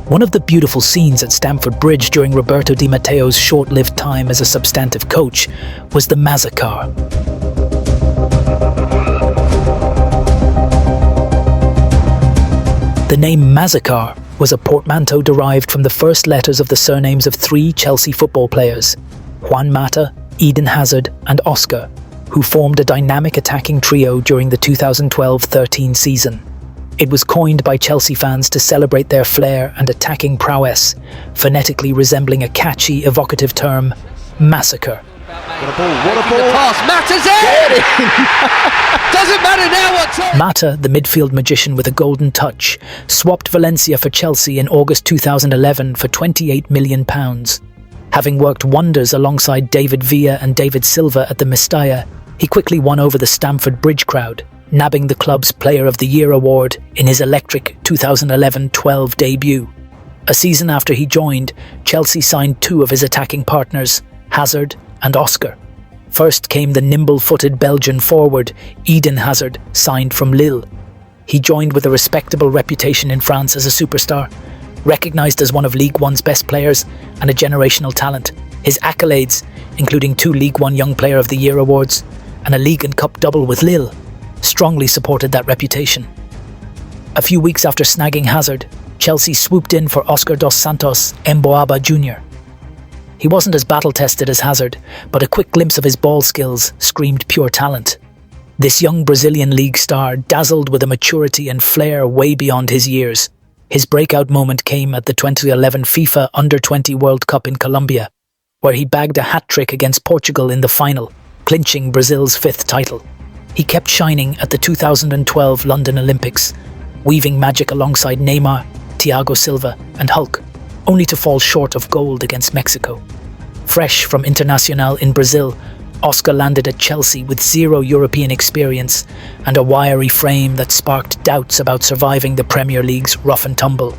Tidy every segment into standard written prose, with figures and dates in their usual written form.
One of the beautiful scenes at Stamford Bridge during Roberto Di Matteo's short-lived time as a substantive coach was the MaZaCar. The name MaZaCar was a portmanteau derived from the first letters of the surnames of three Chelsea football players, Juan Mata, Eden Hazard and Oscar, who formed a dynamic attacking trio during the 2012-13 season. It was coined by Chelsea fans to celebrate their flair and attacking prowess, phonetically resembling a catchy, evocative term, massacre. What a ball, the pass, Mata's in! Doesn't matter now what... Mata, the midfield magician with a golden touch, swapped Valencia for Chelsea in August 2011 for £28 million. Having worked wonders alongside David Villa and David Silva at the Mestalla, he quickly won over the Stamford Bridge crowd, nabbing the club's Player of the Year award in his electric 2011-12 debut. A season after he joined, Chelsea signed two of his attacking partners, Hazard and Oscar. First came the nimble-footed Belgian forward, Eden Hazard, signed from Lille. He joined with a respectable reputation in France as a superstar, recognised as one of Ligue 1's best players and a generational talent. His accolades, including two Ligue 1 Young Player of the Year awards and a League and Cup double with Lille, strongly supported that reputation. A few weeks after snagging Hazard, Chelsea swooped in for Oscar dos Santos Emboaba Jr. He wasn't as battle-tested as Hazard, but a quick glimpse of his ball skills screamed pure talent. This young Brazilian league star dazzled with a maturity and flair way beyond his years. His breakout moment came at the 2011 FIFA Under-20 World Cup in Colombia, where he bagged a hat-trick against Portugal in the final, clinching Brazil's fifth title. He kept shining at the 2012 London Olympics, weaving magic alongside Neymar, Thiago Silva and Hulk, only to fall short of gold against Mexico. Fresh from Internacional in Brazil, Oscar landed at Chelsea with zero European experience and a wiry frame that sparked doubts about surviving the Premier League's rough and tumble.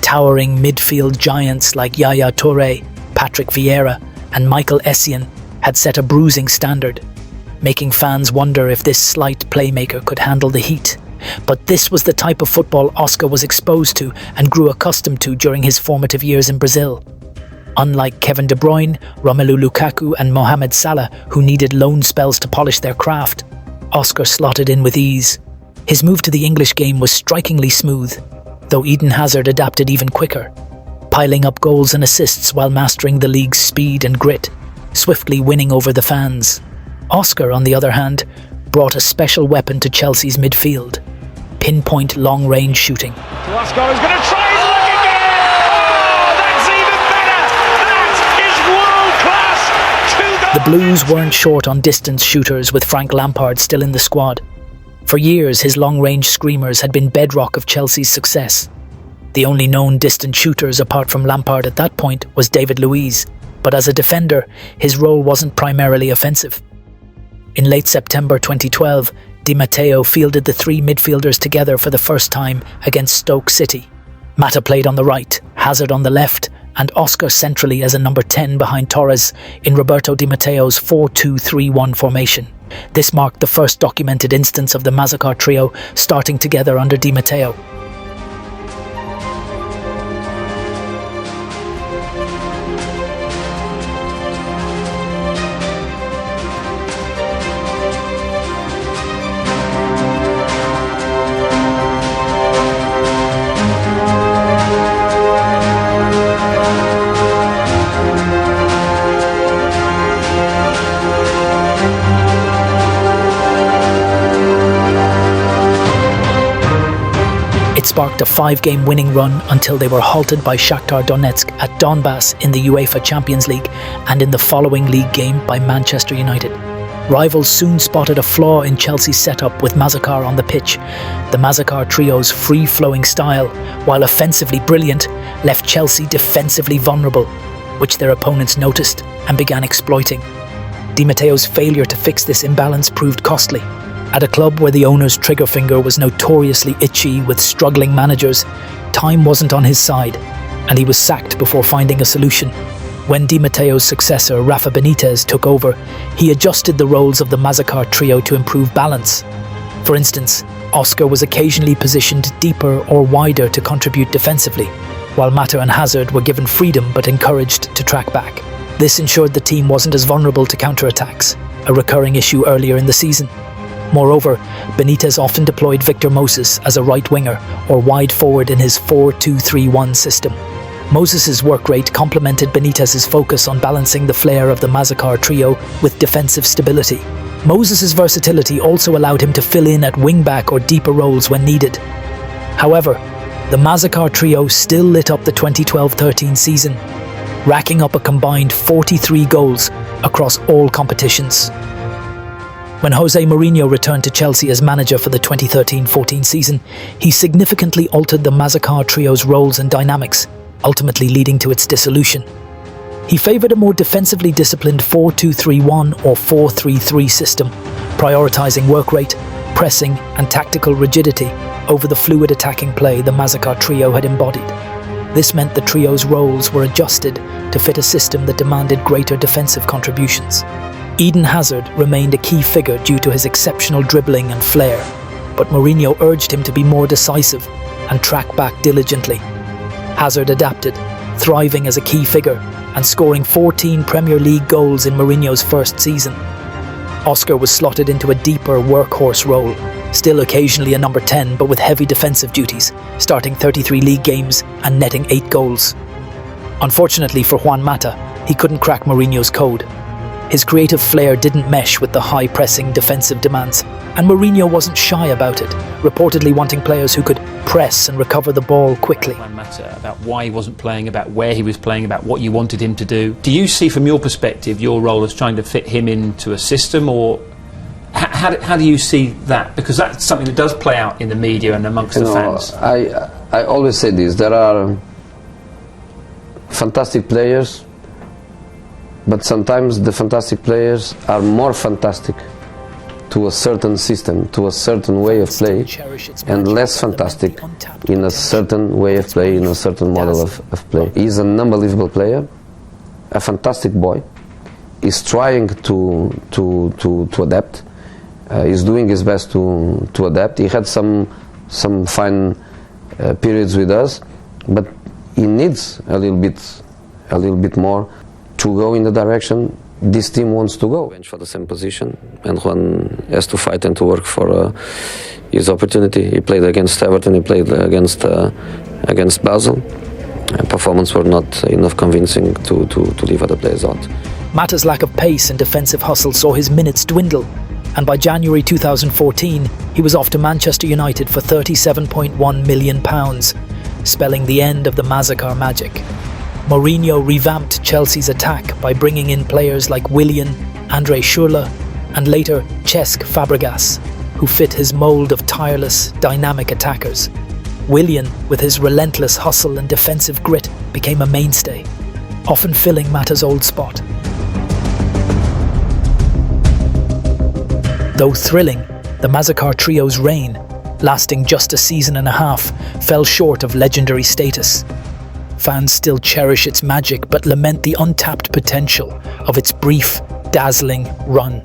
Towering midfield giants like Yaya Touré, Patrick Vieira and Michael Essien had set a bruising standard, making fans wonder if this slight playmaker could handle the heat. But this was the type of football Oscar was exposed to and grew accustomed to during his formative years in Brazil. Unlike Kevin De Bruyne, Romelu Lukaku and Mohamed Salah, who needed loan spells to polish their craft, Oscar slotted in with ease. His move to the English game was strikingly smooth, though Eden Hazard adapted even quicker, piling up goals and assists while mastering the league's speed and grit, swiftly winning over the fans. Oscar, on the other hand, brought a special weapon to Chelsea's midfield: pinpoint long-range shooting. Oscar is going to try his luck again! Oh, that's even better! That is world-class! The Blues weren't short on distance shooters with Frank Lampard still in the squad. For years, his long-range screamers had been bedrock of Chelsea's success. The only known distant shooters apart from Lampard at that point was David Luiz, but as a defender, his role wasn't primarily offensive. In late September 2012, Di Matteo fielded the three midfielders together for the first time against Stoke City. Mata played on the right, Hazard on the left, and Oscar centrally as a number 10 behind Torres in Roberto Di Matteo's 4-2-3-1 formation. This marked the first documented instance of the MaZaCar trio starting together under Di Matteo. It sparked a 5-game winning run until they were halted by Shakhtar Donetsk at Donbass in the UEFA Champions League and in the following league game by Manchester United. Rivals soon spotted a flaw in Chelsea's setup with MaZaCar on the pitch. The MaZaCar trio's free-flowing style, while offensively brilliant, left Chelsea defensively vulnerable, which their opponents noticed and began exploiting. Di Matteo's failure to fix this imbalance proved costly. At a club where the owner's trigger finger was notoriously itchy with struggling managers, time wasn't on his side, and he was sacked before finding a solution. When Di Matteo's successor, Rafa Benítez, took over, he adjusted the roles of the MaZaCar trio to improve balance. For instance, Oscar was occasionally positioned deeper or wider to contribute defensively, while Mata and Hazard were given freedom but encouraged to track back. This ensured the team wasn't as vulnerable to counterattacks, a recurring issue earlier in the season. Moreover, Benitez often deployed Victor Moses as a right winger or wide forward in his 4-2-3-1 system. Moses' work rate complemented Benitez's focus on balancing the flair of the MaZaCar trio with defensive stability. Moses' versatility also allowed him to fill in at wing-back or deeper roles when needed. However, the MaZaCar trio still lit up the 2012-13 season, racking up a combined 43 goals across all competitions. When José Mourinho returned to Chelsea as manager for the 2013-14 season, he significantly altered the MaZaCar trio's roles and dynamics, ultimately leading to its dissolution. He favoured a more defensively disciplined 4-2-3-1 or 4-3-3 system, prioritising work rate, pressing and tactical rigidity over the fluid attacking play the MaZaCar trio had embodied. This meant the trio's roles were adjusted to fit a system that demanded greater defensive contributions. Eden Hazard remained a key figure due to his exceptional dribbling and flair, but Mourinho urged him to be more decisive and track back diligently. Hazard adapted, thriving as a key figure and scoring 14 Premier League goals in Mourinho's first season. Oscar was slotted into a deeper workhorse role, still occasionally a number 10 but with heavy defensive duties, starting 33 league games and netting 8 goals. Unfortunately for Juan Mata, he couldn't crack Mourinho's code. His creative flair didn't mesh with the high-pressing defensive demands, and Mourinho wasn't shy about it, reportedly wanting players who could press and recover the ball quickly. Juan Mata, about why he wasn't playing, about where he was playing, about what you wanted him to do. Do you see from your perspective your role as trying to fit him into a system, or how do you see that? Because that's something that does play out in the media and amongst the fans. I always say this, there are fantastic players, but sometimes the fantastic players are more fantastic to a certain system, to a certain way of play, and less fantastic in a certain way of play, in a certain model of play. He's an unbelievable player, a fantastic boy. He's trying to adapt. He's doing his best to adapt. He had some fine periods with us, but he needs a little bit more to go in the direction this team wants to go. Bench for the same position, and Juan has to fight and to work for his opportunity. He played against Everton, he played against Basel. Performance were not enough convincing to leave other players out. Mata's lack of pace and defensive hustle saw his minutes dwindle, and by January 2014, he was off to Manchester United for £37.1 million, spelling the end of the MaZaCar magic. Mourinho revamped Chelsea's attack by bringing in players like Willian, Andre Schürrle, and later Cesc Fabregas, who fit his mould of tireless, dynamic attackers. Willian, with his relentless hustle and defensive grit, became a mainstay, often filling Mata's old spot. Though thrilling, the MaZaCar trio's reign, lasting just a season and a half, fell short of legendary status. Fans still cherish its magic but lament the untapped potential of its brief, dazzling run.